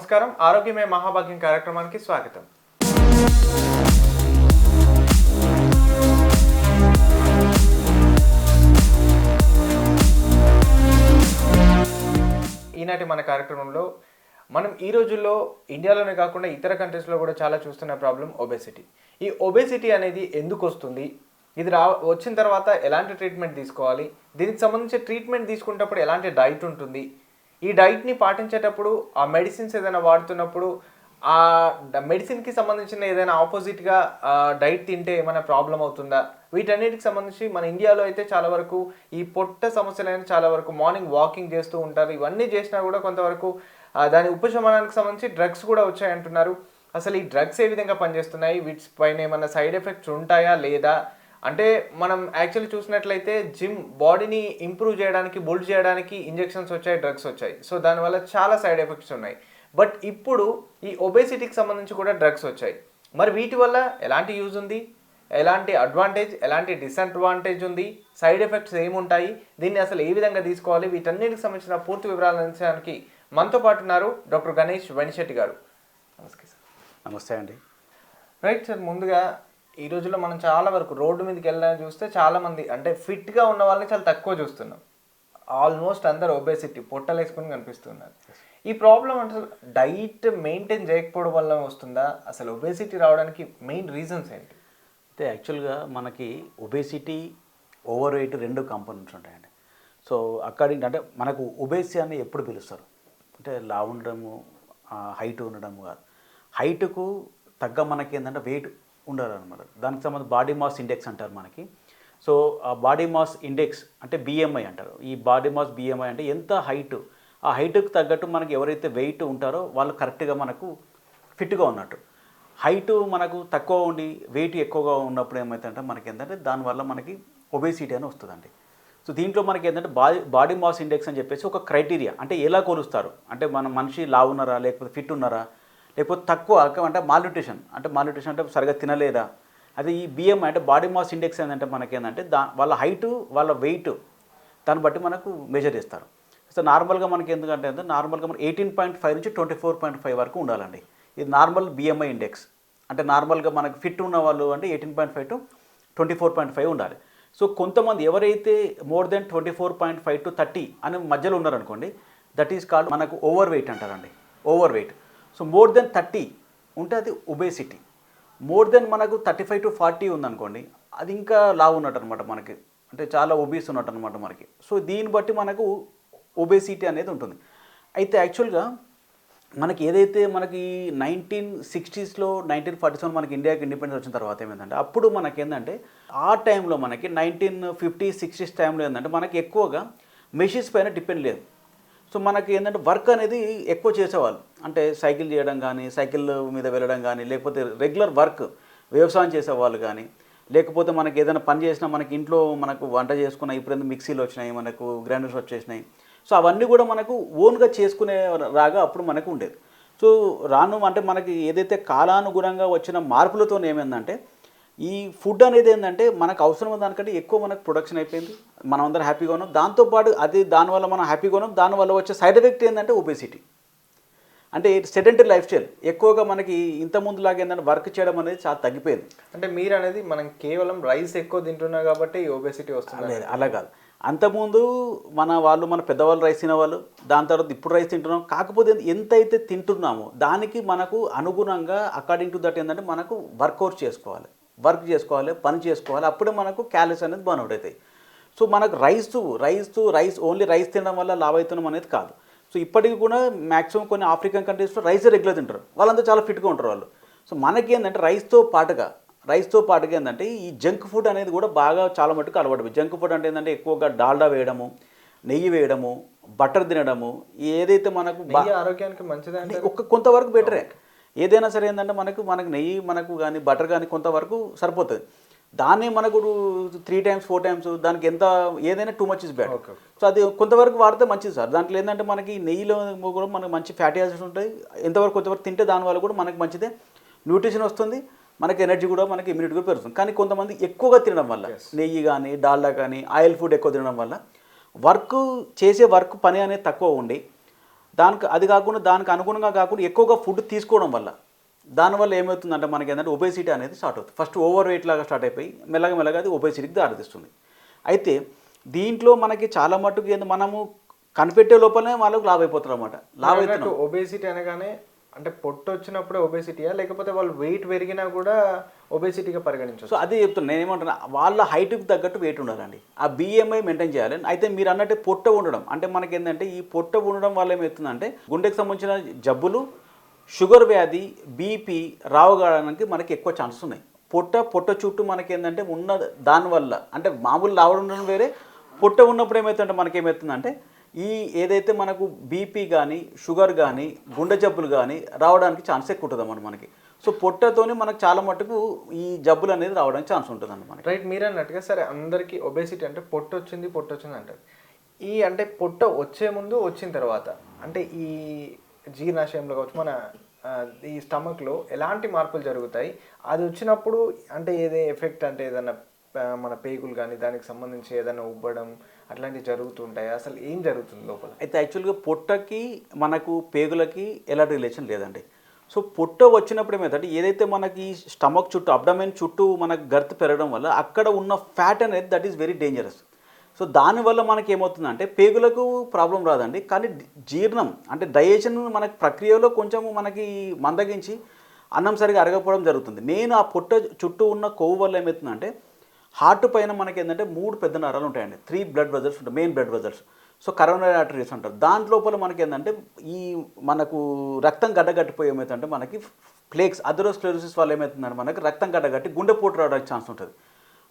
నమస్కారం. ఆరోగ్యమే మహాభాగ్యం కార్యక్రమానికి స్వాగతం. ఈనాటి మన కార్యక్రమంలో మనం ఈ రోజుల్లో ఇండియాలోనే కాకుండా ఇతర కంట్రీస్లో కూడా చాలా చూస్తున్న ప్రాబ్లం ఒబేసిటీ. ఈ ఒబేసిటీ అనేది ఎందుకు వస్తుంది, ఇది వచ్చిన తర్వాత ఎలాంటి ట్రీట్మెంట్ తీసుకోవాలి, దీనికి సంబంధించి ట్రీట్మెంట్ తీసుకునేటప్పుడు ఎలాంటి డైట్ ఉంటుంది, ఈ డైట్ని పాటించేటప్పుడు ఆ మెడిసిన్స్ ఏదైనా వాడుతున్నప్పుడు ఆ మెడిసిన్కి సంబంధించిన ఏదైనా ఆపోజిట్గా డైట్ తింటే ఏమైనా ప్రాబ్లం అవుతుందా, వీటన్నిటికి సంబంధించి మన ఇండియాలో అయితే చాలా వరకు ఈ పొట్ట సమస్యలైన చాలా వరకు మార్నింగ్ వాకింగ్ చేస్తూ ఉంటారు. ఇవన్నీ చేసినా కూడా కొంతవరకు దాని ఉపశమనానికి సంబంధించి డ్రగ్స్ కూడా వచ్చాయంటున్నారు. అసలు ఈ డ్రగ్స్ ఏ విధంగా పనిచేస్తున్నాయి, వీటి పైన ఏమైనా సైడ్ ఎఫెక్ట్స్ ఉంటాయా లేదా, అంటే మనం యాక్చువల్లీ చూసినట్లయితే జిమ్ బాడీని ఇంప్రూవ్ చేయడానికి బిల్డ్ చేయడానికి ఇంజెక్షన్స్ వచ్చాయి, డ్రగ్స్ వచ్చాయి. సో దానివల్ల చాలా సైడ్ ఎఫెక్ట్స్ ఉన్నాయి. బట్ ఇప్పుడు ఈ ఒబేసిటీకి సంబంధించి కూడా డ్రగ్స్ వచ్చాయి. మరి వీటి వల్ల ఎలాంటి యూజ్ ఉంది, ఎలాంటి అడ్వాంటేజ్, ఎలాంటి డిసడ్వాంటేజ్ ఉంది, సైడ్ ఎఫెక్ట్స్ ఏముంటాయి, దీన్ని అసలు ఏ విధంగా తీసుకోవాలి, వీటన్నిటికి సంబంధించిన పూర్తి వివరాలు అందించడానికి మనతో పాటు ఉన్నారు డాక్టర్ గణేష్ వనిశెట్టి గారు. నమస్తే సార్. నమస్తే అండి. రైట్ సార్, ముందుగా ఈ రోజుల్లో మనం చాలా వరకు రోడ్డు మీదకి వెళ్ళడానికి చూస్తే చాలామంది అంటే ఫిట్గా ఉన్న వాళ్ళని చాలా తక్కువ చూస్తున్నాం. ఆల్మోస్ట్ అందరు ఒబేసిటీ పొట్టలు వేసుకుని కనిపిస్తున్నారు. ఈ ప్రాబ్లం అంటే డైట్ మెయింటైన్ చేయకపోవడం వల్ల వస్తుందా, అసలు ఒబేసిటీ రావడానికి మెయిన్ రీజన్స్ ఏంటి? అయితే యాక్చువల్గా మనకి ఒబేసిటీ, ఓవర్ వెయిట్ రెండు కాంపోనెంట్స్ ఉంటాయండి. సో అకార్డింగ్ అంటే మనకు ఒబేసిటీ అని ఎప్పుడు పిలుస్తారు అంటే లావు ఉండడము, హైట్ ఉండడము కాదు. హైట్కు తగ్గ మనకి ఏంటంటే వెయిట్ ఉండాలన్నమాట. దానికి సంబంధించి బాడీ మాస్ ఇండెక్స్ అంటారు మనకి. సో ఆ బాడీ మాస్ ఇండెక్స్ అంటే బిఎంఐ అంటారు. ఈ బాడీ మాస్ బిఎంఐ అంటే ఎంత హైట్, ఆ హైట్కి తగ్గట్టు మనకి ఎవరైతే వెయిట్ ఉంటారో వాళ్ళు కరెక్ట్గా మనకు ఫిట్గా ఉన్నట్టు. హైట్ మనకు తక్కువ ఉండి వెయిట్ ఎక్కువగా ఉన్నప్పుడు ఏమవుతుందంటే మనకి ఏంటంటే దానివల్ల మనకి ఒబేసిటీ అని వస్తుందండి. సో దీంట్లో మనకి ఏంటంటే బాడీ మాస్ ఇండెక్స్ అని చెప్పేసి ఒక క్రైటీరియా, అంటే ఎలా కొలుస్తారు అంటే మన మనిషి లావు ఉన్నారా, లేకపోతే ఫిట్ ఉన్నారా, లేకపోతే తక్కువ అంటే మాల్న్యూట్రిషన్ అంటే సరిగా తినలేదా. అది ఈ బిఎంఐ అంటే బాడీ మాస్ ఇండెక్స్ ఏంటంటే మనకేంటంటే వాళ్ళ హైటు వాళ్ళ వెయిట్ దాన్ని బట్టి మనకు మెజర్ చేస్తారు. సో నార్మల్గా మనకి ఎందుకంటే నార్మల్గా మనం 18.5 నుంచి 24.5 వరకు ఉండాలండి. ఇది నార్మల్ బిఎంఐ ఇండెక్స్. అంటే నార్మల్గా మనకు ఫిట్ ఉన్న వాళ్ళు అంటే 18.5 to 24.5 ఉండాలి. సో కొంతమంది ఎవరైతే మోర్ దెన్ 24.5 to 30 అని మధ్యలో ఉన్నారనుకోండి, దట్ ఈస్ కాల్డ్ మనకు ఓవర్ వెయిట్ అంటారండి. Over weight. So more than 30 ఉంటే అది ఒబేసిటీ. మోర్ దెన్ మనకు 35 to 40 ఉందనుకోండి, అది ఇంకా లావు ఉన్నట్టు అనమాట మనకి, అంటే చాలా ఒబీస్ ఉన్నట్టు అనమాట మనకి. సో దీన్ని బట్టి మనకు ఒబేసిటీ అనేది ఉంటుంది. అయితే యాక్చువల్గా మనకి ఏదైతే మనకి 1960s 1947 మనకి ఇండియాకి ఇండిపెండెన్స్ వచ్చిన తర్వాత ఏమైందంటే అప్పుడు మనకి ఏంటంటే ఆ టైంలో మనకి 1950s 60s టైంలో ఏంటంటే మనకి ఎక్కువగా మెషిన్స్ పైన డిపెండ్ లేదు. సో మనకి ఏంటంటే వర్క్ అనేది ఎక్కువ చేసేవాళ్ళు, అంటే సైకిల్ చేయడం కానీ, సైకిల్ మీద వెళ్ళడం కానీ, లేకపోతే రెగ్యులర్ వర్క్ వ్యవసాయం చేసేవాళ్ళు కానీ, లేకపోతే మనకి ఏదైనా పని చేసినా మనకి ఇంట్లో మనకు వంట చేసుకున్న ఇప్పుడు మిక్సీలు వచ్చినాయి, మనకు గ్రైండర్స్ వచ్చేసినాయి. సో అవన్నీ కూడా మనకు ఓన్గా చేసుకునే రాగా అప్పుడు మనకు ఉండేది. సో రాను అంటే మనకి ఏదైతే కాలానుగుణంగా వచ్చిన మార్పులతో ఏమైందంటే ఈ ఫుడ్ అనేది ఏంటంటే మనకు అవసరం దానికంటే ఎక్కువ మనకు ప్రొడక్షన్ అయిపోయింది, మనం అందరం హ్యాపీగా ఉన్నాం. దాంతోపాటు అది దానివల్ల మనం హ్యాపీగా ఉన్నాం, దానివల్ల వచ్చే సైడ్ ఎఫెక్ట్ ఏంటంటే ఒబేసిటీ. అంటే సెడెంటరీ లైఫ్ స్టైల్ ఎక్కువగా మనకి ఇంతకుముందులాగా ఏంటంటే వర్క్ చేయడం అనేది చాలా తగ్గిపోయింది. అంటే మీరు అనేది మనం కేవలం రైస్ ఎక్కువ తింటున్నాం కాబట్టి ఒబేసిటీ వస్తుంది? అలా కాదు. అంతకుముందు మన పెద్దవాళ్ళు రైస్ తినేవాళ్ళు, దాని తర్వాత ఇప్పుడు రైస్ తింటున్నాం. కాకపోతే ఎంతైతే తింటున్నామో దానికి మనకు అనుగుణంగా అకార్డింగ్ టు దట్ ఏంటంటే మనకు వర్క్ చేసుకోవాలి, పని చేసుకోవాలి. అప్పుడే మనకు క్యాలరీస్ అనేది బర్న్ అవుట్ అవుతాయి. సో మనకు రైస్ ఓన్లీ రైస్ తినడం వల్ల లావు అవుతున్నాం అనేది కాదు. సో ఇప్పటికి కూడా మ్యాక్సిమం కొన్ని ఆఫ్రికన్ కంట్రీస్లో రైస్ రెగ్యులర్ తింటారు, వాళ్ళంతా చాలా ఫిట్గా ఉంటారు వాళ్ళు. సో మనకి ఏంటంటే రైస్తో పాటుగా ఏంటంటే ఈ జంక్ ఫుడ్ అనేది కూడా బాగా చాలా మటుకు అలవాటు. జంక్ ఫుడ్ అంటే ఏంటంటే ఎక్కువగా డాల్డా వేయడము, నెయ్యి వేయడము, బటర్ తినడము. ఏదైతే మనకు ఆరోగ్యానికి మంచిది కొంతవరకు బెటరే. ఏదైనా సరే ఏంటంటే మనకు నెయ్యి మనకు కానీ బటర్ కానీ కొంతవరకు సరిపోతుంది. దాన్ని మనకు 3 times 4 times దానికి ఎంత ఏదైనా too much is bad. So అది కొంతవరకు వాడితే మంచిది సార్. దాంట్లో ఏంటంటే మనకి నెయ్యిలో కూడా మనకు మంచి ఫ్యాటీ యాసిడ్స్ ఉంటాయి. కొంతవరకు తింటే దానివల్ల కూడా మనకు మంచిదే, న్యూట్రిషన్ వస్తుంది, మనకి ఎనర్జీ కూడా మనకి ఇమ్యూనిటీ కూడా పెరుగుతుంది. కానీ కొంతమంది ఎక్కువగా తినడం వల్ల నెయ్యి కానీ డాల్డా కానీ ఆయిల్ ఫుడ్ ఎక్కువ తినడం వల్ల వర్క్ పని అనేది తక్కువ ఉండి అది కాకుండా దానికి అనుగుణంగా కాకుండా ఎక్కువగా ఫుడ్ తీసుకోవడం వల్ల దానివల్ల ఏమవుతుందంటే మనకి ఏంటంటే ఒబేసిటీ అనేది స్టార్ట్ అవుతుంది. ఫస్ట్ ఓవర్ వెయిట్ లాగా స్టార్ట్ అయిపోయి మెల్లగా అది ఒబేసిటీకి దారితీస్తుంది. అయితే దీంట్లో మనకి చాలా మట్టుకు మనము కనిపెట్టే లోపలనే వాళ్ళకు లాభ అయిపోతారు అనమాట. లాభ అవుతున్నారు. ఒబేసిటీ అనగానే అంటే పొట్టు వచ్చినప్పుడే ఒబేసిటీయా, లేకపోతే వాళ్ళు వెయిట్ పెరిగినా కూడా ఒబేసిటీగా పరిగణించవచ్చు? సో అదే చెప్తున్నాను, నేను ఏమంటున్నా, వాళ్ళ హైట్కి తగ్గట్టు వెయిట్ ఉండాలండి. ఆ బిఎంఐ మెయింటైన్ చేయాలి. అయితే మీరు అన్నట్టు పొట్ట ఉండడం అంటే మనకి ఏంటంటే ఈ పొట్ట ఉండడం వల్ల ఏమవుతుందంటే గుండెకి సంబంధించిన జబ్బులు, షుగర్ వ్యాధి, బీపీ రావడానికి మనకి ఎక్కువ ఛాన్సెస్ ఉన్నాయి. పొట్ట చుట్టూ మనకి ఏంటంటే ఉన్న దానివల్ల అంటే మామూలు లావు ఉండడం వేరే, పొట్ట ఉన్నప్పుడు ఏమవుతుందంటే మనకి ఏమవుతుందంటే ఈ ఏదైతే మనకు బీపీ కానీ షుగర్ కానీ గుండె జబ్బులు కానీ రావడానికి ఛాన్స్ ఎక్కువ ఉంటుంది అన్నమాట మనకి. సో పొట్టతోని మనకు చాలా మటుకు ఈ జబ్బులు అనేది రావడానికి ఛాన్స్ ఉంటుంది అన్నమాట మనకి. రైట్, మీరు అన్నట్టుగా సరే అందరికీ ఒబేసిటీ అంటే పొట్టు వచ్చింది అంటారు. ఈ అంటే పొట్ట వచ్చే ముందు వచ్చిన తర్వాత అంటే ఈ జీర్ణాశయంలో కావచ్చు మన ఈ స్టమక్లో ఎలాంటి మార్పులు జరుగుతాయి? అది వచ్చినప్పుడు అంటే ఏదే ఎఫెక్ట్ అంటే ఏదైనా మన పేగులు కానీ దానికి సంబంధించి ఏదైనా ఉబ్బడం అట్లాంటివి జరుగుతుంటాయి? అసలు ఏం జరుగుతుంది లోపల? అయితే యాక్చువల్గా పొట్టకి మనకు పేగులకి ఎలాంటి రిలేషన్ లేదండి. సో పొట్ట వచ్చినప్పుడు ఏమవుతుందంటే ఏదైతే మనకి స్టమక్ చుట్టూ అబ్డమెన్ చుట్టూ మనకు గర్త్ పెరగడం వల్ల అక్కడ ఉన్న ఫ్యాట్ అనేది that is very dangerous. So దానివల్ల మనకి ఏమవుతుందంటే పేగులకు ప్రాబ్లం రాదండి, కానీ జీర్ణం అంటే డైజెషన్ మనకి ప్రక్రియలో కొంచెం మనకి మందగించి అన్నం సరిగా అరగకపోవడం జరుగుతుంది. నేను ఆ పొట్ట చుట్టూ ఉన్న కొవ్వు వల్ల ఏమవుతుందంటే హార్ట్ పైన మనకి ఏంటంటే 3 పెద్ద నరాలు ఉంటాయండి, 3 బ్లడ్ వెజల్స్ ఉంటాయి, main blood vessels. So coronary arteries అంటారు. దాంట్లోపల మనకి ఏంటంటే ఈ మనకు రక్తం గడ్డగట్టిపోయి ఏమవుతుందంటే మనకి ప్లేక్స్ అథెరోస్క్లెరోసిస్ వల్ల ఏమవుతుందంటే మనకి రక్తం గడ్డగట్టి గుండెపోటు రావడానికి ఛాన్స్ ఉంటుంది.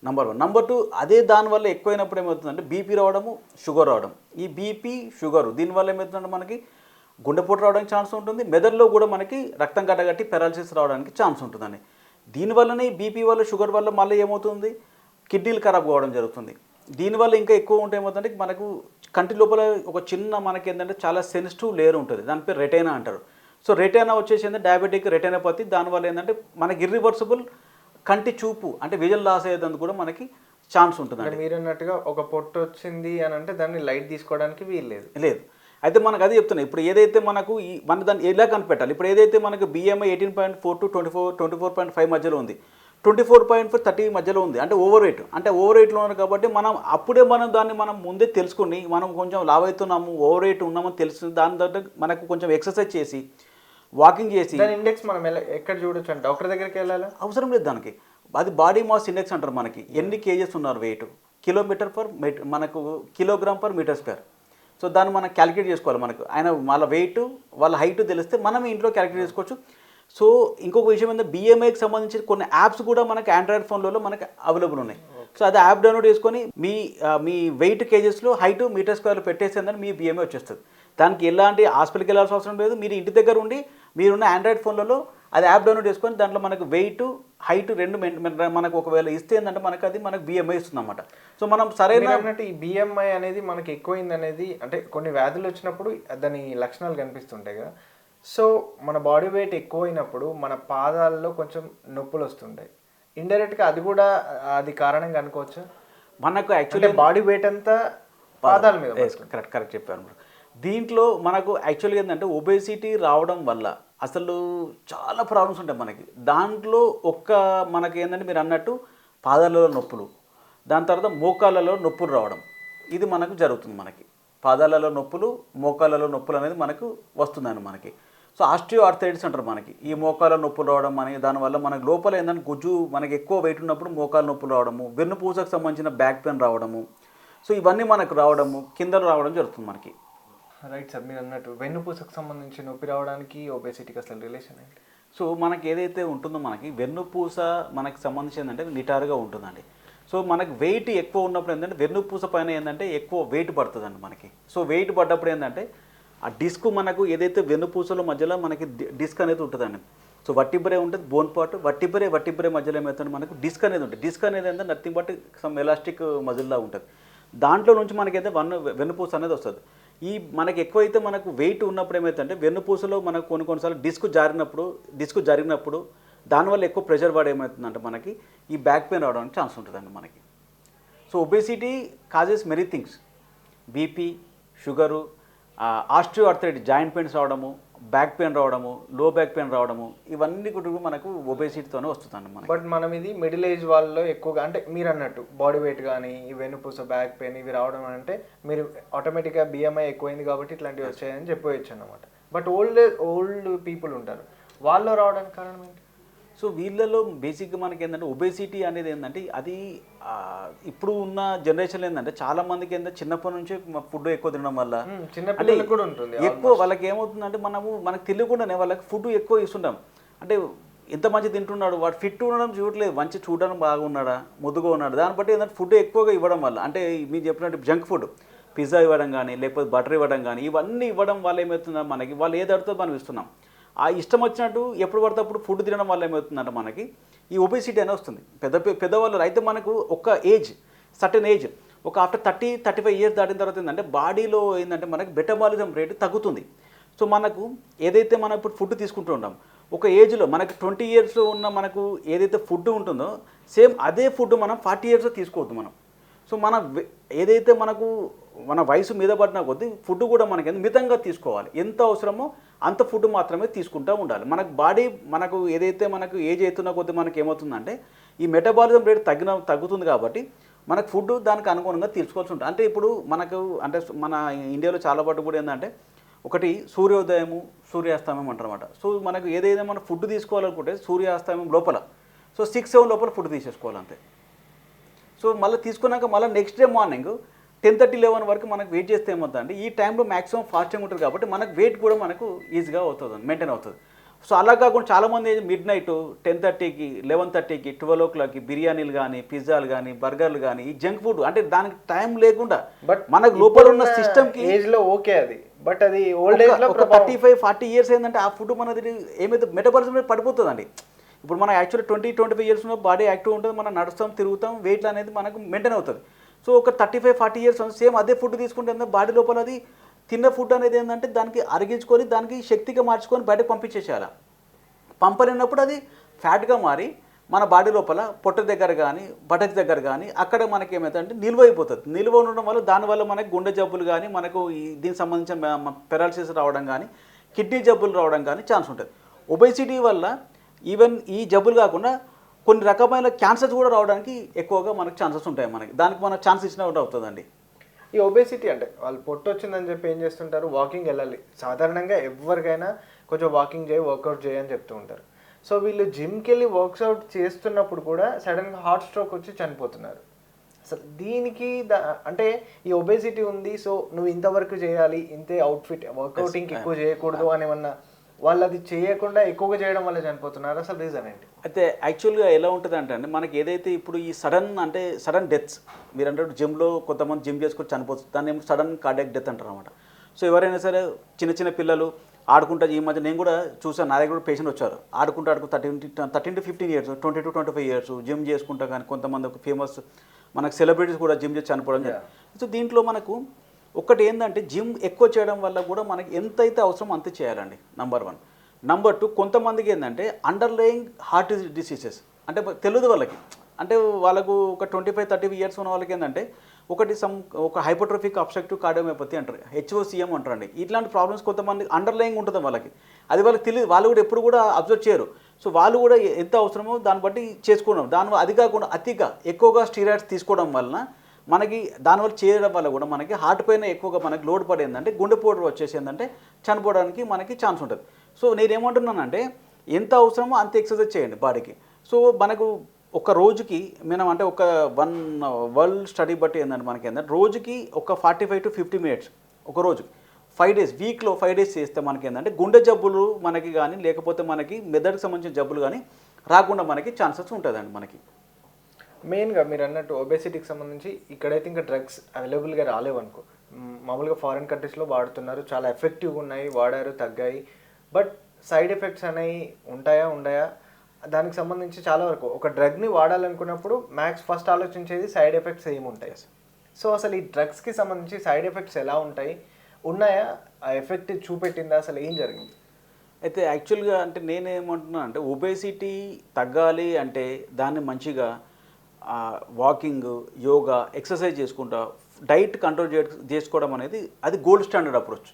నెంబర్ 1. నెంబర్ 2, అదే దానివల్ల ఎక్కువైనప్పుడు ఏమవుతుందంటే బీపీ రావడము, షుగర్ రావడం. ఈ బీపీ షుగర్ దీనివల్ల ఏమవుతుందంటే మనకి గుండెపోటు రావడానికి ఛాన్స్ ఉంటుంది. మెదడులో కూడా మనకి రక్తం గడ్డగట్టి పెరాలసిస్ రావడానికి ఛాన్స్ ఉంటుందండి. దీనివల్లనే బీపీ వల్ల షుగర్ వల్ల మళ్ళీ ఏమవుతుంది కిడ్నీలు ఖరాబ్ కావడం జరుగుతుంది. దీనివల్ల ఇంకా ఎక్కువ ఉంటే ఏమవుతుందంటే మనకు కంటి లోపల ఒక చిన్న మనకి ఏంటంటే చాలా సెన్సిటివ్ లేయర్ ఉంటుంది, దాని పేరు రెటైనా అంటారు. సో రెటైనా వచ్చేసి ఏంటంటే డయాబెటిక్ రెటైనోపతి, దానివల్ల ఏంటంటే మనకి ఇర్రివర్సిబుల్ కంటి చూపు అంటే విజన్ లాస్ అయ్యేందుకు కూడా మనకి ఛాన్స్ ఉంటుంది. మీరు అన్నట్టుగా ఒక పొట్టు వచ్చింది అని అంటే దాన్ని లైట్ తీసుకోవడానికి వీల్లేదు. లేదు. అయితే మనకు అది చెప్తున్నాయి. ఇప్పుడు ఏదైతే మనకు మన దాన్ని ఎలా కనిపెట్టాలి, ఇప్పుడు ఏదైతే మనకు బిఎంఐ 18.4 to 24.5 మధ్యలో ఉంది, 24.4 30 మధ్యలో ఉంది అంటే ఓవర్ వెయిట్. అంటే ఓవర్ వెయిట్లో ఉంది కాబట్టి మనం దాన్ని ముందే తెలుసుకుని మనం కొంచెం లావ్ అవుతున్నాము, ఓవర్ వెయిట్ ఉన్నామని తెలుసు, దాని దగ్గర మనకు కొంచెం ఎక్సర్సైజ్ చేసి వాకింగ్ చేసి దాని ఇండెక్స్ మనం ఎక్కడ చూడొచ్చు అంటే డాక్టర్ దగ్గరికి వెళ్ళాలా? అవసరం లేదు దానికి. అది బాడీ మాస్ ఇండెక్స్ అంటారు. మనకి ఎన్ని కేజెస్ ఉన్నారు వెయిట్ మనకు kilogram per metre square. So దాన్ని మనం క్యాలిక్యులేట్ చేసుకోవాలి. మనకు వాళ్ళ వెయిట్ వాళ్ళ హైట్ తెలిస్తే మనం ఇంట్లో క్యాలిక్యులేట్ చేసుకోవచ్చు. సో ఇంకొక విషయం ఏంటంటే బిఎంఐకి సంబంధించిన కొన్ని యాప్స్ కూడా మనకి ఆండ్రాయిడ్ ఫోన్లలో మనకి అవైలబుల్ ఉన్నాయి. సో అది యాప్ డౌన్లోడ్ చేసుకొని మీ వెయిట్ కేజెస్లో హైట్ మీటర్ స్క్వేర్లో పెట్టేసిందని మీ బిఎంఐ వచ్చేస్తుంది. దానికి ఎలాంటి హాస్పిటల్కి వెళ్ళాల్సిన అవసరం లేదు. మీరు ఇంటి దగ్గర ఉండి మీరున్న ఆండ్రాయిడ్ ఫోన్లలో అది యాప్ డౌన్లోడ్ చేసుకొని దాంట్లో మనకు వెయిట్ హైట్ రెండు మనకు ఒకవేళ ఇస్తే ఏంటంటే మనకు బిఎంఐ ఇస్తుంది అన్నమాట. సో మనం సరైన ఈ బిఎంఐ అనేది మనకి ఎక్కువైంది అనేది అంటే కొన్ని వ్యాధులు వచ్చినప్పుడు దాని లక్షణాలు కనిపిస్తుంటాయి కదా. సో మన బాడీ వెయిట్ ఎక్కువైనప్పుడు మన పాదాల్లో కొంచెం నొప్పులు వస్తుంటాయి. ఇండైరెక్ట్గా అది కూడా అది కారణంగా అనుకోవచ్చు. మనకు యాక్చువల్లీ బాడీ వెయిట్ అంతా పాదాల మీద. కరెక్ట్ చెప్పారు. దీంట్లో మనకు యాక్చువల్గా ఏంటంటే ఒబేసిటీ రావడం వల్ల అసలు చాలా ప్రాబ్లమ్స్ ఉంటాయి మనకి. దాంట్లో మనకి ఏంటంటే మీరు అన్నట్టు పాదాలలో నొప్పులు, దాని తర్వాత మోకాళ్ళలో నొప్పులు రావడం, ఇది మనకు జరుగుతుంది. మనకి పాదాలలో నొప్పులు, మోకాళ్ళలో నొప్పులు అనేది మనకు వస్తుందండి మనకి. సో ఆస్టియో ఆర్థరైటిస్ అంటారు మనకి. ఈ మోకాళ్ళ నొప్పులు రావడం అని దానివల్ల మనకి లోపల ఏంటంటే గుజ్జు మనకి ఎక్కువ వెయిట్ ఉన్నప్పుడు మోకాళ్ళ నొప్పులు రావడము, వెన్నుపూసకు సంబంధించిన బ్యాక్ పెయిన్ రావడము, సో ఇవన్నీ మనకు రావడము, కింద రావడం జరుగుతుంది మనకి. రైట్ సార్, మీరు అన్నట్టు వెన్నుపూసకు సంబంధించి నొప్పి రావడానికి ఒబేసిటీకి అసలు రిలేషన్ ఏంటి? సో మనకి ఏదైతే ఉంటుందో మనకి వెన్నుపూస మనకి సంబంధించి ఏంటంటే నిటారుగా ఉంటుందండి. సో మనకి వెయిట్ ఎక్కువ ఉన్నప్పుడు ఏంటంటే వెన్నుపూస పైన ఏంటంటే ఎక్కువ వెయిట్ పడుతుందండి మనకి. సో వెయిట్ పడ్డప్పుడు ఏంటంటే ఆ డిస్క్ మనకు ఏదైతే వెన్నుపూసల మధ్యలో మనకి డిస్క్ అనేది ఉంటుందండి. సో వట్టిబ్రే ఉంటుంది, బోన్ పార్ట్, వట్టిబ్రే మధ్యలో ఏమవుతుంది మనకు డిస్క్ అనేది ఉంటుంది. డిస్క్ అనేది ఏంటంటే నథింగ్ బట్ సమ్ ఎలాస్టిక్ మజిల్లా ఉంటుంది. దాంట్లో నుంచి మనకైతే వెన్నుపూస అనేది వస్తుంది. మనకి ఎక్కువైతే మనకు వెయిట్ ఉన్నప్పుడు ఏమవుతుందంటే వెన్నుపూసలో మనకు కొన్నిసార్లు డిస్క్ జరిగినప్పుడు దానివల్ల ఎక్కువ ప్రెషర్ పడి ఏమవుతుందంటే మనకి ఈ బ్యాక్ పెయిన్ రావడానికి ఛాన్స్ ఉంటుందండి మనకి. So obesity causes many things, BP, sugar, osteo arthritis joint pains రావడము, బ్యాక్ పెయిన్ రావడము, లో బ్యాక్ పెయిన్ రావడము, ఇవన్నీ కూడా మనకు ఒబేసిటీతోనే వస్తుందండి మనకి. బట్ మనం ఇది మిడిల్ ఏజ్ వాళ్ళలో ఎక్కువగా, అంటే మీరు అన్నట్టు బాడీ వెయిట్ కానీ ఈ వెన్నుపూస బ్యాక్ పెయిన్ ఇవి రావడం అంటే మీరు ఆటోమేటిక్గా బిఎంఐ ఎక్కువైంది కాబట్టి ఇట్లాంటివి వచ్చాయని చెప్పవచ్చు అన్నమాట. బట్ ఓల్డ్ పీపుల్ ఉంటారు, వాళ్ళు రావడానికి కారణం ఏంటి? సో వీళ్ళలో బేసిక్గా మనకి ఏంటంటే ఒబేసిటీ అనేది ఏంటంటే అది ఇప్పుడు ఉన్న జనరేషన్ ఏంటంటే చాలా మందికి ఏంటంటే చిన్నప్పటి నుంచి ఫుడ్ ఎక్కువ తినడం వల్ల చిన్న పిల్లలకు కూడా ఉంటుంది ఎక్కువ వాళ్ళకి ఏమవుతుందంటే మనకు తెలియకుండానే వాళ్ళకి ఫుడ్ ఎక్కువ ఇస్తుంటాం. అంటే ఎంత మంచి తింటున్నాడు, వాడు ఫిట్ ఉండడం చూడట్లేదు, మంచి చూడడం బాగున్నాడా, ముద్దుగా ఉన్నాడు, దాన్ని బట్టి ఏంటంటే ఫుడ్ ఎక్కువగా ఇవ్వడం వల్ల, అంటే మీరు చెప్పినట్టు జంక్ ఫుడ్ పిజ్జా ఇవ్వడం కానీ లేకపోతే బటర్ ఇవ్వడం కానీ ఇవన్నీ ఇవ్వడం వల్ల ఏమవుతుందో మనకి వాళ్ళు ఏది అడుగుతుందో మనం ఇస్తున్నాం. ఆ ఇష్టం వచ్చినట్టు ఎప్పుడు పడితే అప్పుడు ఫుడ్ తినడం వల్ల ఏమవుతుందంటే మనకి ఈ ఒబేసిటీ అనేది వస్తుంది. పెద్దవాళ్ళు అయితే మనకు ఒక ఏజ్ సర్టెన్ ఏజ్ ఒక ఆఫ్టర్ 30-35 ఇయర్స్ దాటిన తర్వాత ఏంటంటే బాడీలో ఏంటంటే మనకి మెటబాలిజం రేటు తగ్గుతుంది. సో మనకు ఏదైతే మనం ఇప్పుడు ఫుడ్ తీసుకుంటూ ఉంటాం ఒక ఏజ్లో మనకి 20 ఇయర్స్లో ఉన్న మనకు ఏదైతే ఫుడ్ ఉంటుందో సేమ్ అదే ఫుడ్ మనం 40 ఇయర్స్లో తీసుకోవద్దు మనం. సో ఏదైతే మన వయసు మీద పడిన కొద్దీ ఫుడ్ కూడా మనకి మితంగా తీసుకోవాలి, ఎంత అవసరమో అంత ఫుడ్ మాత్రమే తీసుకుంటూ ఉండాలి. మనకు ఏదైతే మనకు ఏజ్ అవుతున్న కొద్దీ మనకి ఏమవుతుందంటే ఈ మెటబాలిజం రేట్ తగ్గుతుంది కాబట్టి మనకు ఫుడ్ దానికి అనుగుణంగా తీసుకోవాల్సి ఉంటుంది. అంటే ఇప్పుడు మన ఇండియాలో చాలా పాటు కూడా ఏంటంటే ఒకటి సూర్యోదయము సూర్యాస్తమయం అంటారన్నమాట. సో మనకు ఏదైతే మనం ఫుడ్ తీసుకోవాలనుకుంటే సూర్యాస్తమయం లోపల 6-7 లోపల ఫుడ్ తీసేసుకోవాలి అంతే. సో మళ్ళీ తీసుకున్నాక మళ్ళీ నెక్స్ట్ డే మార్నింగ్ 10-11 వరకు మనకు వెయిట్ చేస్తే ఏమవుతుందంటే ఈ టైంలో మ్యాక్సిమం ఫాస్టింగ్ ఉంటుంది కాబట్టి మనకు వెయిట్ కూడా మనకు ఈజీగా అవుతుంది, మెయింటైన్ అవుతుంది. సో అలా కాకుండా చాలామంది మిడ్ నైట్ 10:30కి 11:30కి 12 o'clockకి బిర్యానీలు కానీ పిజ్జాలు కానీ బర్గర్లు కానీ ఈ జంక్ ఫుడ్, అంటే దానికి టైం లేకుండా బట్ మనకు లోపల ఉన్న సిస్టమ్కి ఏజ్లో ఓకే అది, బట్ అది ఓల్డ్ ఏజ్లో ఒక 35-40 ఇయర్స్ ఏంటంటే ఆ ఫుడ్ మనది ఏమైతే మెటబాలిజం పడిపోతుందండి. ఇప్పుడు మనం యాక్చువల్లీ 20-25 ఇయర్స్ ఉన్న బాడీ యాక్టివ్ ఉంటుంది, మనం నడుస్తాం తిరుగుతాం, వెయిట్ అనేది మనకు మెయింటైన్ అవుతుంది. సో ఒక 35-40 ఇయర్స్ సేమ్ అదే ఫుడ్ తీసుకుంటే బాడీ లోపల అది తిన్న ఫుడ్ అనేది ఏంటంటే దానికి అరిగించుకొని దానికి శక్తిగా మార్చుకొని బయటకు పంపించేసేయాలి. పంపలేనప్పుడు అది ఫ్యాట్గా మారి మన బాడీ లోపల పొట్ట దగ్గర కానీ బటక్ దగ్గర కానీ అక్కడ మనకి ఏమవుతుందంటే నిల్వ అయిపోతుంది. నిల్వ ఉండడం వల్ల దానివల్ల మనకి గుండె జబ్బులు కానీ మనకు దీనికి సంబంధించిన పెరాలసిస్ రావడం కానీ కిడ్నీ జబ్బులు రావడం కానీ ఛాన్స్ ఉంటుంది. ఒబేసిటీ వల్ల ఈవెన్ ఈ జబ్బులు కాకుండా కొన్ని రకమైన క్యాన్సర్స్ కూడా రావడానికి ఎక్కువగా మనకు ఛాన్సెస్ ఉంటాయి. దానికి మనం ఛాన్స్ ఇచ్చినా కూడా అవుతుందండి. ఈ ఒబేసిటీ అంటే వాళ్ళు పొట్టు వచ్చిందని చెప్పి ఏం చేస్తుంటారు, వాకింగ్ వెళ్ళాలి, సాధారణంగా ఎవరికైనా కొంచెం వాకింగ్ చేయి వర్కౌట్ చేయి అని చెప్తూ ఉంటారు. సో వీళ్ళు జిమ్కి వెళ్ళి వర్క్అవుట్ చేస్తున్నప్పుడు కూడా సడన్గా హార్ట్ స్ట్రోక్ వచ్చి చనిపోతున్నారు. అసలు దీనికి అంటే ఈ ఒబేసిటీ ఉంది, సో నువ్వు ఇంతవరకు చేయాలి, ఇంతే అవుట్ఫిట్, వర్కౌటింగ్ ఎక్కువ చేయకూడదు అని ఏమన్నా వాళ్ళు అది చేయకుండా ఎక్కువగా చేయడం వల్ల చనిపోతున్నారు, అసలు రీజన్ ఏంటి? అయితే యాక్చువల్గా ఎలా ఉంటుంది అంటే మనకి ఏదైతే ఇప్పుడు ఈ సడన్ డెత్స్ మీరు అంటే జిమ్లో కొంతమంది జిమ్ చేసుకొని చనిపోతుంది, దాన్ని ఏమో సడన్ కార్డియాక్ డెత్ అంటారు అనమాట. సో ఎవరైనా సరే చిన్న పిల్లలు ఆడుకుంటా, ఈ మధ్య నేను కూడా చూసాను, నా దగ్గర కూడా పేషెంట్ వచ్చారు ఆడుకుంటూ 13-15 ఇయర్స్ 20-25 ఇయర్స్ జిమ్ చేసుకుంటా, కానీ కొంతమంది ఒక ఫేమస్ మనకు సెలబ్రిటీస్ కూడా జిమ్ చేసి చనిపోవడం. సో దీంట్లో మనకు ఒకటి ఏంటంటే జిమ్ ఎక్కువ చేయడం వల్ల కూడా మనకి ఎంతైతే అవసరం అంత చేయాలండి, నెంబర్ 1. నెంబర్ 2, కొంతమందికి ఏంటంటే అండర్లయింగ్ హార్ట్ డిసీజెస్ అంటే తెలియదు వాళ్ళకి, అంటే వాళ్ళకు ఒక 25-30 ఇయర్స్ ఉన్న వాళ్ళకి ఏంటంటే ఒక హైపోట్రోఫిక్ అబ్స్ట్రక్టివ్ కార్డియోమయోపతి అంటారు, HOCM అంటారండి. ఇట్లాంటి ప్రాబ్లమ్స్ కొంతమంది అండర్లయింగ్ ఉంటుంది వాళ్ళకి, అది వాళ్ళకి తెలియదు, వాళ్ళు కూడా ఎప్పుడు కూడా అబ్జర్వ్ చేయరు. సో వాళ్ళు కూడా ఎంత అవసరమో దాన్ని బట్టి చేసుకోవడం, అది కాకుండా అతిగా ఎక్కువగా స్టీరాయిడ్స్ తీసుకోవడం వలన మనకి దానివల్ల చేయడం వల్ల కూడా మనకి హార్ట్ పైన ఎక్కువగా మనకి లోడ్ పడేందంటే గుండెపోటు వచ్చేసి ఏంటంటే చనిపోవడానికి మనకి ఛాన్స్ ఉంటుంది. సో నేనేమంటున్నానంటే ఎంత అవసరమో అంత ఎక్సర్సైజ్ చేయండి బాడీకి. సో మనకు ఒక రోజుకి అంటే ఒక వరల్డ్ స్టడీ బట్టి ఏంటంటే మనకి ఏంటంటే రోజుకి ఒక 45-50 మినిట్స్ ఒక రోజు 5 డేస్ వీక్లో 5 డేస్ చేస్తే మనకి ఏంటంటే గుండె జబ్బులు మనకి కానీ లేకపోతే మనకి మెదడుకు సంబంధించిన జబ్బులు కానీ రాకుండా మనకి ఛాన్సెస్ ఉంటుందండి. మనకి మెయిన్గా మీరు అన్నట్టు ఒబేసిటీకి సంబంధించి ఇక్కడైతే ఇంకా డ్రగ్స్ అవైలబుల్గా రాలేవనుకో, మామూలుగా ఫారిన్ కంట్రీస్లో వాడుతున్నారు, చాలా ఎఫెక్టివ్గా ఉన్నాయి, వాడారు, తగ్గాయి. బట్ సైడ్ ఎఫెక్ట్స్ అనేవి ఉండయా దానికి సంబంధించి చాలా వరకు ఒక డ్రగ్ని వాడాలనుకున్నప్పుడు ఫస్ట్ ఆలోచించేది సైడ్ ఎఫెక్ట్స్ ఏముంటాయి. సో అసలు ఈ డ్రగ్స్కి సంబంధించి సైడ్ ఎఫెక్ట్స్ ఎలా ఉంటాయి, ఉన్నాయా, ఆ ఎఫెక్ట్ చూపెట్టిందా, అసలు ఏం జరిగింది? అయితే యాక్చువల్గా అంటే నేనేమంటున్నాను అంటే ఒబేసిటీ తగ్గాలి అంటే దాన్ని మంచిగా వాకింగ్, యోగా, ఎక్సర్సైజ్ చేసుకుంటా డైట్ కంట్రోల్ చేసుకోవడం అనేది అది గోల్డ్ స్టాండర్డ్ అప్రోచ్.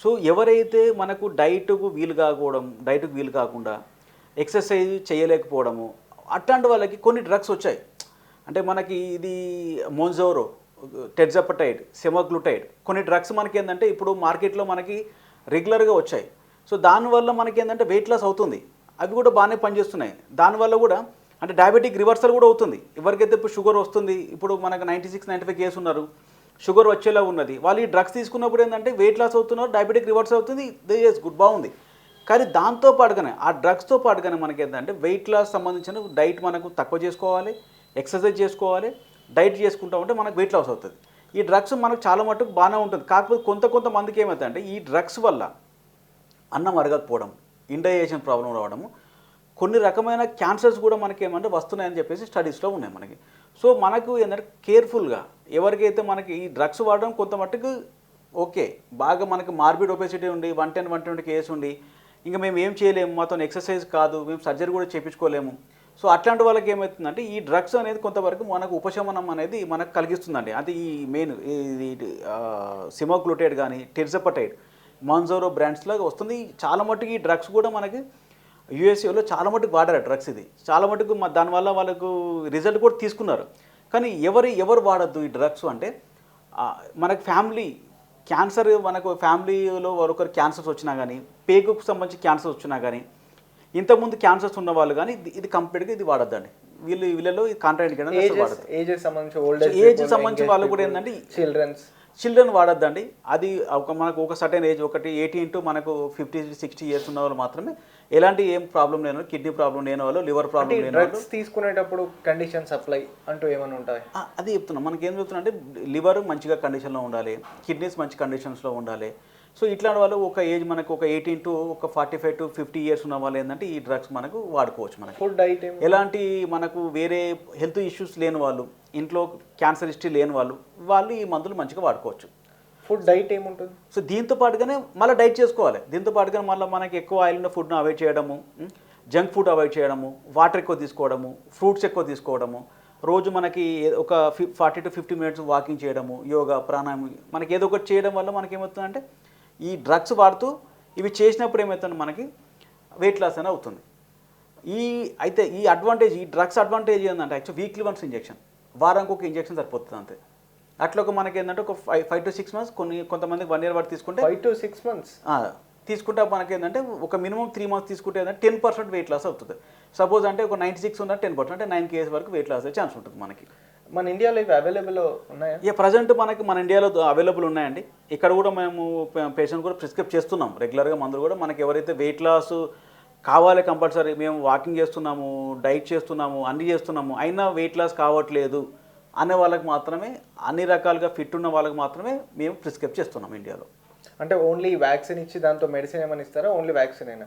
సో ఎవరైతే మనకు డైట్కు వీలు కాకుండా ఎక్సర్సైజ్ చేయలేకపోవడము అట్లాంటి వాళ్ళకి కొన్ని డ్రగ్స్ వచ్చాయి. అంటే మనకి ఇది మోన్జోరో, టెర్జపటైడ్, సెమాగ్లూటైడ్ కొన్ని డ్రగ్స్ మనకి ఏంటంటే ఇప్పుడు మార్కెట్లో మనకి రెగ్యులర్గా వచ్చాయి. సో దానివల్ల మనకి ఏంటంటే వెయిట్ లాస్ అవుతుంది. అవి కూడా బాగానే పనిచేస్తున్నాయి. దానివల్ల కూడా అంటే డయాబెటిక్ రివర్సల్ కూడా అవుతుంది. ఎవరికైతే ఇప్పుడు షుగర్ వస్తుంది, ఇప్పుడు మనకు 96-95 కేసు ఉన్నారు, షుగర్ వచ్చేలా ఉన్నది, వాళ్ళు ఈ డ్రగ్స్ తీసుకున్నప్పుడు ఏంటంటే వెయిట్ లాస్ అవుతున్నారు, డయాబెటిక్ రివర్స్ అవుతుంది, గుడ్ బాగుంది. కానీ దాంతో పాటుగానే ఆ డ్రగ్స్తో పాటుగానే మనకి ఏంటంటే వెయిట్ లాస్ సంబంధించిన డైట్ మనకు తక్కువ చేసుకోవాలి, ఎక్సర్సైజ్ చేసుకోవాలి, డైట్ చేసుకుంటా ఉంటే మనకు వెయిట్ లాస్ అవుతుంది. ఈ డ్రగ్స్ మనకు చాలా మటుకు బాగానే ఉంటుంది. కాకపోతే కొంతమందికి ఏమవుతుందంటే ఈ డ్రగ్స్ వల్ల అన్నం అరగకపోవడం, ఇండైజెషన్ ప్రాబ్లం రావడము, కొన్ని రకమైన క్యాన్సర్స్ కూడా మనకి ఏమంటే వస్తున్నాయని చెప్పేసి స్టడీస్లో ఉన్నాయి మనకి. సో మనకు ఏంటంటే కేర్ఫుల్గా ఎవరికైతే మనకి ఈ డ్రగ్స్ వాడడం కొంత మట్టుకు ఓకే, బాగా మనకి మార్బిడ్ ఒబెసిటీ ఉండి 110-120 కేసు ఉండి ఇంకా మేము ఏం చేయలేము, మాతో ఎక్సర్సైజ్ కాదు, మేము సర్జరీ కూడా చేయించుకోలేము. సో అట్లాంటి వాళ్ళకి ఏమవుతుందంటే ఈ డ్రగ్స్ అనేది కొంతవరకు మనకు ఉపశమనం అనేది మనకు కలిగిస్తుందండి. అది ఈ మెయిన్ ఇది సెమాగ్లూటైడ్ కానీ టెర్జపటైడ్, మాన్జోరో బ్రాండ్స్లో వస్తుంది. చాలా మట్టుకు ఈ డ్రగ్స్ కూడా మనకి యూఎస్ఏలో చాలా మటుకు వాడారు డ్రగ్స్. ఇది చాలా మటుకు దానివల్ల వాళ్ళకు రిజల్ట్ కూడా తీసుకున్నారు. కానీ ఎవరు వాడద్దు ఈ డ్రగ్స్ అంటే మనకు ఫ్యామిలీ క్యాన్సర్, మనకు ఫ్యామిలీలో ఒకరు క్యాన్సర్స్ వచ్చినా కానీ, పేగుకు సంబంధించి క్యాన్సర్స్ వచ్చినా కానీ, ఇంతకుముందు క్యాన్సర్స్ ఉన్న వాళ్ళు కానీ ఇది కంప్లీట్గా ఇది వాడద్దండి. వీళ్ళలో ఇది కాంట్రాఇండికేషన్ వాడద్దు. ఏజ్ సంబంధించి వాళ్ళు కూడా ఏంటంటే చిల్డ్రన్ వాడద్దండి. అది మనకు ఒక సర్టెన్ ఏజ్, ఒకటి 18 to మనకు 50-60 years ఉన్న వాళ్ళు మాత్రమే, ఎలాంటి ఏం ప్రాబ్లం లేని, కిడ్నీ ప్రాబ్లం లేని వాళ్ళు, లివర్ ప్రాబ్లం లేని వాళ్ళు తీసుకునేటప్పుడు కండిషన్ సప్లై అంటూ ఏమైనా ఉంటాయి. అది చెప్తున్నాం. మనకి ఏం చెప్తున్నా అంటే లివర్ మంచిగా కండిషన్లో ఉండాలి, కిడ్నీస్ మంచి కండిషన్స్లో ఉండాలి. సో ఇట్లాంటి వాళ్ళు ఒక ఏజ్ మనకు ఒక 18 to 45-50 years ఉన్న వాళ్ళు ఏంటంటే ఈ డ్రగ్స్ మనకు వాడుకోవచ్చు. మనకి ఫుడ్ డైట్ ఎలాంటి మనకు వేరే హెల్త్ ఇష్యూస్ లేని వాళ్ళు, ఇంట్లో క్యాన్సర్ హిస్టరీ లేని వాళ్ళు ఈ మందులు మంచిగా వాడుకోవచ్చు. ఫుడ్ డైట్ ఏముంటుంది? సో దీంతో పాటుగానే మళ్ళీ డైట్ చేసుకోవాలి. దీంతో పాటుగానే మళ్ళీ మనకి ఎక్కువ ఆయిల్ ఉన్న ఫుడ్ను అవాయిడ్ చేయడము, జంక్ ఫుడ్ అవాయిడ్ చేయడము, వాటర్ ఎక్కువ తీసుకోవడము, ఫ్రూట్స్ ఎక్కువ తీసుకోవడము, రోజు మనకి ఒక 40-50 minutes వాకింగ్ చేయడము, యోగా, ప్రాణాయామం, మనకి ఏదో ఒకటి చేయడం వల్ల మనకి ఏమవుతుందంటే ఈ డ్రగ్స్ వాడుతూ ఇవి చేసినప్పుడు ఏమవుతుంది మనకి వెయిట్ లాస్ అని అవుతుంది. అయితే ఈ డ్రగ్స్ అడ్వాంటేజ్ ఏంటంటే యాక్చువల్ వీక్లీ వన్స్ ఇంజెక్షన్, వారానికి ఒక ఇంజెక్షన్ సరిపోతుంది అంతే. అట్లా ఒక మనకి ఏంటంటే ఒక 5 to 6 months, కొంతమందికి 1 year వరకు తీసుకుంటే 5 to 6 months తీసుకుంటే మనకి ఏంటంటే ఒక మినిమం 3 months తీసుకుంటే ఏంటంటే 10% వెయిట్ లాస్ అవుతుంది. సపోజ్ అంటే ఒక 96 ఉన్న 10% అంటే 9 kg వరకు వెయిట్ లాస్ అయ్యే ఛాన్స్ ఉంటుంది మనకి. మన ఇండియాలో ఇవి అవైలబుల్ ఉన్నాయా? ప్రజెంట్ మన ఇండియాలో అవైలబుల్ ఉన్నాయండి. ఇక్కడ కూడా మేము పేషెంట్ కూడా ప్రిస్క్రైబ్ చేస్తున్నాం రెగ్యులర్గా మందులు కూడా. మనకి ఎవరైతే వెయిట్ లాస్ కావాలి కంపల్సరీ, మేము వాకింగ్ చేస్తున్నాము, డైట్ చేస్తున్నాము, అన్నీ చేస్తున్నాము, అయినా వెయిట్ లాస్ కావట్లేదు అనే వాళ్ళకి మాత్రమే, అన్ని రకాలుగా ఫిట్ ఉన్న వాళ్ళకి మాత్రమే మేము ప్రిస్క్రైబ్ చేస్తున్నాం ఇండియాలో. అంటే ఓన్లీ వ్యాక్సిన్ ఇచ్చి దాంతో మెడిసిన్ ఏమైనా ఇస్తారా? ఓన్లీ వ్యాక్సిన్ అయినా?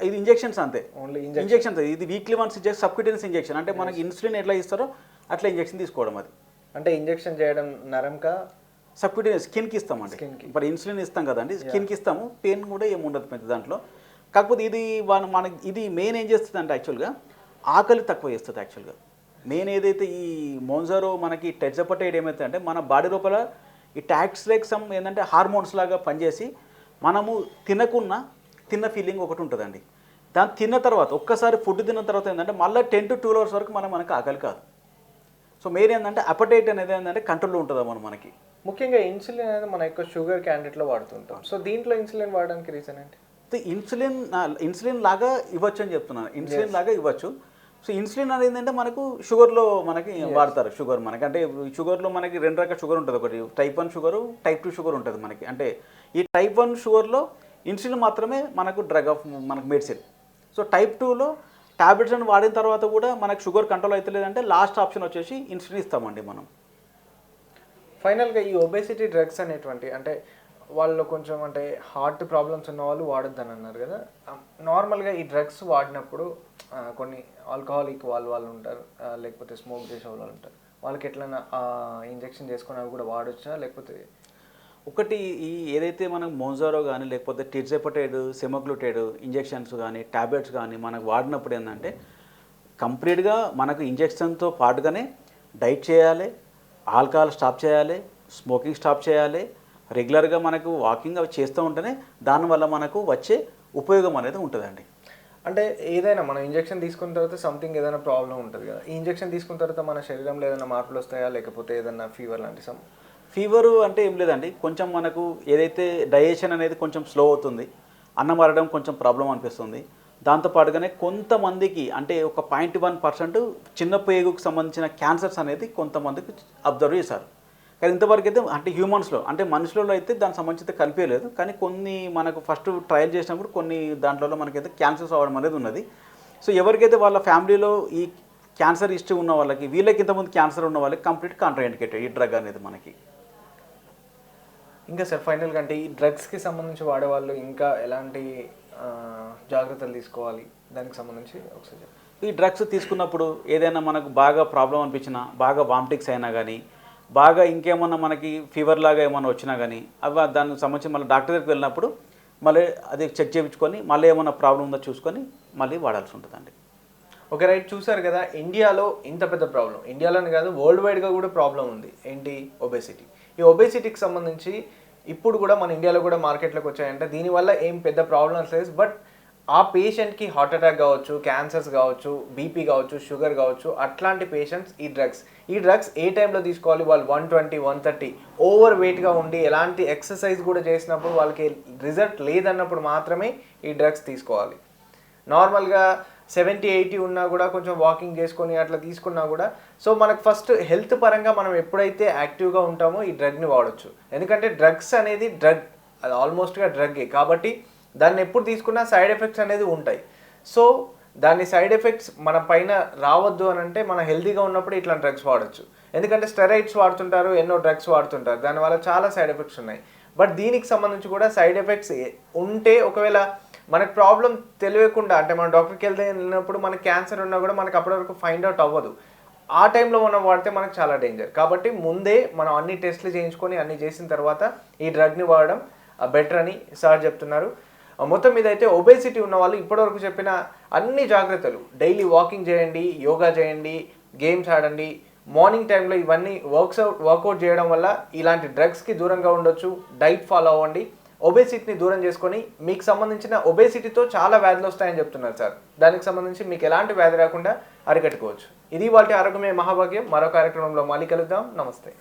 ఇది ఇంజెక్షన్స్ అంతే, ఓన్లీ ఇంజెక్షన్స్. ఇది weekly once injection, subcutaneous injection. అంటే మనకి ఇన్సులిన్ ఎట్లా ఇస్తారో అట్లా ఇంజెక్షన్ తీసుకోవడం. అది అంటే ఇంజెక్షన్ చేయడం నరంకా? సబ్క్యూటేనియస్ స్కిన్కి ఇస్తామండి. ఇప్పుడు ఇన్సులిన్ ఇస్తాం కదండి, స్కిన్కి ఇస్తాము. పెయిన్ కూడా ఏముండదు పెద్ద దాంట్లో. కాకపోతే ఇది మెయిన్ ఏం చేస్తుంది అంటే యాక్చువల్గా ఆకలి తక్కువ చేస్తుంది. యాక్చువల్గా మెయిన్ ఏదైతే ఈ మోన్జారో మనకి టెర్జపటైడ్ ఏమైతే అంటే మన బాడీ లోపల ఈ ట్యాక్స్ లైక్ సమ్ ఏంటంటే హార్మోన్స్ లాగా పనిచేసి మనము తిన్న ఫీలింగ్ ఒకటి ఉంటుందండి. దాన్ని తిన్న తర్వాత ఒక్కసారి ఫుడ్ తిన్న తర్వాత ఏంటంటే మళ్ళీ 10 to 12 hours వరకు మనకు ఆకలి కాదు. సో మెయిన్ ఏంటంటే అపటైట్ అనేది ఏంటంటే కంట్రోల్లో ఉంటుందా మనకి. ముఖ్యంగా ఇన్సులిన్ అనేది మనం ఎక్కువ షుగర్ క్యాండిడేట్లో వాడుతుంటాం. సో దీంట్లో ఇన్సులిన్ వాడడానికి రీజన్ ఏంటి? ఇన్సులిన్ లాగా ఇవ్వచ్చు అని చెప్తున్నాను. ఇన్సులిన్ లాగా ఇవ్వచ్చు. సో ఇన్సులిన్ అనేది ఏంటంటే మనకు షుగర్లో మనకి వాడతారు. షుగర్ మనకి అంటే షుగర్లో మనకి 2 రకాల షుగర్ ఉంటుంది. ఒకటి type 1 షుగరు, type 2 షుగర్ ఉంటుంది మనకి. అంటే ఈ type 1 షుగర్లో ఇన్సులిన్ మాత్రమే మనకు డ్రగ్ ఆఫ్ మనకు మెడిసిన్. సో type 2లో ట్యాబ్లెట్స్ అని వాడిన తర్వాత కూడా మనకు షుగర్ కంట్రోల్ అవుతలేదంటే లాస్ట్ ఆప్షన్ వచ్చేసి ఇన్సులిన్ ఇస్తామండి మనం. ఫైనల్గా ఈ ఒబేసిటీ డ్రగ్స్ అనేటువంటి అంటే వాళ్ళు కొంచెం అంటే హార్ట్ ప్రాబ్లమ్స్ ఉన్న వాళ్ళు వాడొద్దని అన్నారు కదా. నార్మల్గా ఈ డ్రగ్స్ వాడినప్పుడు కొన్ని ఆల్కహాలిక్ వాళ్ళు ఉంటారు, లేకపోతే స్మోక్ చేసే వాళ్ళు ఉంటారు, వాళ్ళకి ఎట్లైనా ఇంజెక్షన్ చేసుకుని అవి కూడా వాడొచ్చా? లేకపోతే ఒకటి ఈ ఏదైతే మనం మోన్జారో కానీ లేకపోతే టెర్జపటైడ్, సెమాగ్లూటైడ్ ఇంజెక్షన్స్ కానీ ట్యాబ్లెట్స్ కానీ మనకు వాడినప్పుడు ఏంటంటే కంప్లీట్గా మనకు ఇంజెక్షన్తో పాటుగానే డైట్ చేయాలి, ఆల్కహాల్ స్టాప్ చేయాలి, స్మోకింగ్ స్టాప్ చేయాలి, రెగ్యులర్గా మనకు వాకింగ్ అవి చేస్తూ ఉంటేనే దానివల్ల మనకు వచ్చే ఉపయోగం అనేది ఉంటుందండి. అంటే ఏదైనా మనం ఇంజెక్షన్ తీసుకున్న తర్వాత సంథింగ్ ఏదైనా ప్రాబ్లం ఉంటుంది కదా, ఈ ఇంజెక్షన్ తీసుకున్న తర్వాత మన శరీరంలో ఏదైనా మార్పులు వస్తాయా, లేకపోతే ఏదైనా ఫీవర్ లాంటి ఫీవరు అంటే ఏం లేదండి, కొంచెం మనకు ఏదైతే డైజెషన్ అనేది కొంచెం స్లో అవుతుంది, అన్నం అరగడం కొంచెం ప్రాబ్లం అనిపిస్తుంది. దాంతోపాటుగానే కొంతమందికి అంటే ఒక 0.1% చిన్న పేగుకు సంబంధించిన క్యాన్సర్స్ అనేది కొంతమందికి అబ్జర్వ్ చేశారు. కానీ ఇంతవరకు అయితే అంటే హ్యూమన్స్లో అంటే మనుషులలో అయితే దానికి సంబంధించి కనిపించలేదు. కానీ కొన్ని మనకు ఫస్ట్ ట్రయల్ చేసినప్పుడు కొన్ని దాంట్లో మనకైతే క్యాన్సర్స్ అవ్వడం అనేది ఉన్నది. సో ఎవరికైతే వాళ్ళ ఫ్యామిలీలో ఈ క్యాన్సర్ హిస్టరీ ఉన్న వాళ్ళకి, వీళ్ళకి ఇంతకుముందు క్యాన్సర్ ఉన్న వాళ్ళకి కంప్లీట్ కాంట్రాఇండికేటెడ్ ఈ డ్రగ్ అనేది మనకి. ఇంకా సార్ ఫైనల్గా అంటే ఈ డ్రగ్స్కి సంబంధించి వాడేవాళ్ళు ఇంకా ఎలాంటి జాగ్రత్తలు తీసుకోవాలి దానికి సంబంధించి ఒకసారి చెప్పండి. ఈ డ్రగ్స్ తీసుకున్నప్పుడు ఏదైనా మనకు బాగా ప్రాబ్లం అనిపించినా, బాగా వామిటింగ్స్ అయినా కానీ, బాగా ఇంకేమన్నా మనకి ఫీవర్ లాగా ఏమన్నా వచ్చినా కానీ అవి దానికి సంబంధించి మళ్ళీ డాక్టర్ దగ్గరికి వెళ్ళినప్పుడు మళ్ళీ అది చెక్ చేయించుకొని మళ్ళీ ఏమన్నా ప్రాబ్లం ఉందో చూసుకొని మళ్ళీ వాడాల్సి ఉంటుందండి. ఓకే రైట్, చూసారు కదా ఇండియాలో ఇంత పెద్ద ప్రాబ్లం, ఇండియాలోనే కాదు వరల్డ్ వైడ్గా కూడా ప్రాబ్లం ఉంది. ఏంటి? ఒబేసిటీ. ఈ ఒబేసిటీకి సంబంధించి ఇప్పుడు కూడా మన ఇండియాలో కూడా మార్కెట్లోకి వచ్చాయంటే దీనివల్ల ఏం పెద్ద ప్రాబ్లమ్స్ లేదు. బట్ ఆ పేషెంట్కి హార్ట్ అటాక్ కావచ్చు, క్యాన్సర్స్ కావచ్చు, బీపీ కావచ్చు, షుగర్ కావచ్చు, అట్లాంటి పేషెంట్స్ ఈ డ్రగ్స్ ఏ టైంలో తీసుకోవాలి? వాళ్ళు 120, 130 ఓవర్ వెయిట్గా ఉండి ఎలాంటి ఎక్సర్సైజ్ కూడా చేసినప్పుడు వాళ్ళకి రిజల్ట్ లేదన్నప్పుడు మాత్రమే ఈ డ్రగ్స్ తీసుకోవాలి. నార్మల్గా 70, 80 ఉన్నా కూడా కొంచెం వాకింగ్ చేసుకొని అట్లా తీసుకున్నా కూడా సో మనకు ఫస్ట్ హెల్త్ పరంగా మనం ఎప్పుడైతే యాక్టివ్గా ఉంటామో ఈ డ్రగ్ని వాడచ్చు. ఎందుకంటే డ్రగ్స్ అనేది అది ఆల్మోస్ట్గా డ్రగ్గే కాబట్టి దాన్ని ఎప్పుడు తీసుకున్నా సైడ్ ఎఫెక్ట్స్ అనేది ఉంటాయి. సో దాని సైడ్ ఎఫెక్ట్స్ మన పైన రావద్దు అని అంటే మనం హెల్తీగా ఉన్నప్పుడు ఇట్లాంటి డ్రగ్స్ వాడచ్చు. ఎందుకంటే స్టెరాయిడ్స్ వాడుతుంటారు, ఎన్నో డ్రగ్స్ వాడుతుంటారు, దానివల్ల చాలా సైడ్ ఎఫెక్ట్స్ ఉన్నాయి. బట్ దీనికి సంబంధించి కూడా సైడ్ ఎఫెక్ట్స్ ఉంటే ఒకవేళ మనకు ప్రాబ్లం తెలియకుండా అంటే మనం డాక్టర్కి వెళ్ళినప్పుడు మనకి క్యాన్సర్ ఉన్నా కూడా మనకు అప్పటి వరకు ఫైండ్ అవుట్ అవ్వదు. ఆ టైంలో మనం వాడితే మనకు చాలా డేంజర్. కాబట్టి ముందే మనం అన్ని టెస్ట్లు చేయించుకొని అన్ని చేసిన తర్వాత ఈ డ్రగ్ని వాడడం బెటర్ అని సార్ చెప్తున్నారు. మొత్తం మీద అయితే ఒబేసిటీ ఉన్న వాళ్ళు ఇప్పటివరకు చెప్పిన అన్ని జాగ్రత్తలు, డైలీ వాకింగ్ చేయండి, యోగా చేయండి, గేమ్స్ ఆడండి, మార్నింగ్ టైంలో ఇవన్నీ వర్కౌట్ చేయడం వల్ల ఇలాంటి డ్రగ్స్కి దూరంగా ఉండొచ్చు. డైట్ ఫాలో అవ్వండి, ఒబేసిటీని దూరం చేసుకొని మీకు సంబంధించిన ఒబేసిటీతో చాలా వ్యాధులు వస్తాయని చెప్తున్నారు సార్. దానికి సంబంధించి మీకు ఎలాంటి వ్యాధి రాకుండా అరికట్టుకోవచ్చు. ఇది వాళ్ళ ఆరోగ్యమే మహాభాగ్యం. మరో కార్యక్రమంలో మళ్ళీ కలుద్దాం. నమస్తే.